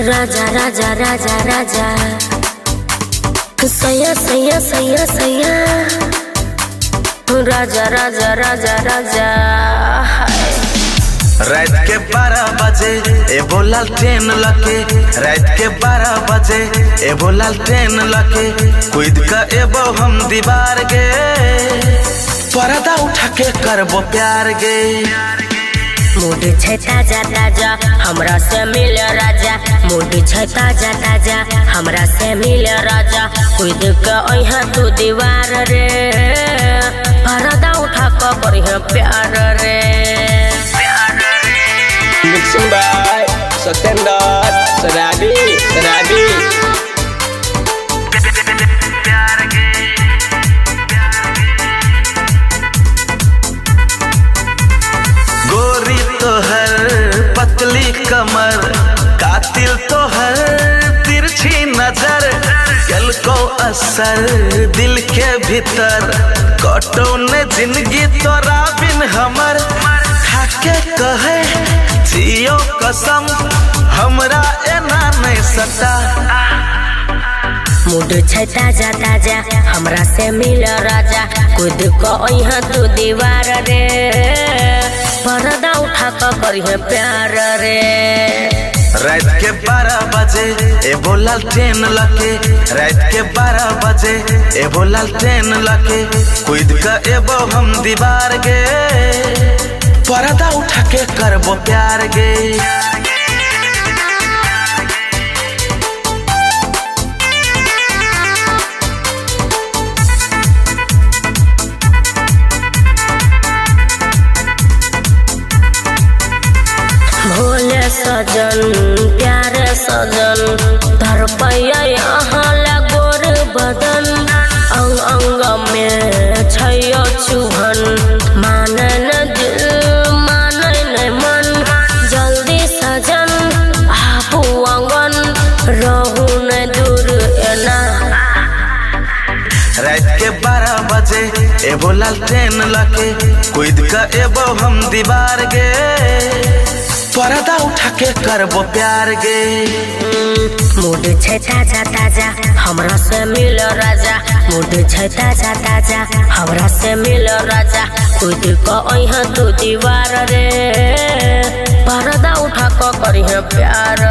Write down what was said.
राजा राजा राजा राजा सैया सैया सैया सैया राजा राजा राजा राजा। रात के 12 बजे ए बोलाल ट्रेन लके, रात के 12 बजे ए बोलाल ट्रेन लके, कूद का एबो हम दीवार गे, पर्दा उठा के करबो प्यार गे। मूड छै ताजा ताजा हमरा से मिल राजा, मूड छै ताजा ताजा हमरा से मिल राजा, कूद के अइहा तू दीवार रे, पर्दा उठा के करिहे प्यार रे। Mixing by Satendra Sarabi गोरी तोहर पतली कमर, कातिल तोहर तिरछी नजर, कल को असर दिल के भीतर, कटो ने जिंदगी तोरा बिन हमर, खाके कहे जियो कसम हमरा एना नहीं सता। मूड छै ताजा ताजा हमरा से मिल राजा, कूद के अइहा तू दीवार रे, पर्दा उठा के करिहे प्यार रे। रात के 12 बजे ए बोलाल ट्रेन लके, रात के 12 बजे ए बोलाल ट्रेन लके, कूद के एबो हम दीवार गे, पर्दा उठा के करबो प्यार गे। भोले सजन प्यारे सजन धरपैया यहाँ लगोर बदन, अंग अंग में छैयो चुभन, माने न दिल माने न मन, जल्दी सजन आपू आंगन रहू न दूर एना। रात के 12 बजे ए बोलाल ट्रेन लके, कूद के एबो हम दीवार गे, पर्दा उठा के करबो प्यार गे। मूड छै ताजा ताजा हमरा से मिल राजा, मूड छै ताजा ताजा हमरा से मिल राजा, कूद के अइहा तू दीवार रे, पर्दा उठा के करिहे प्यार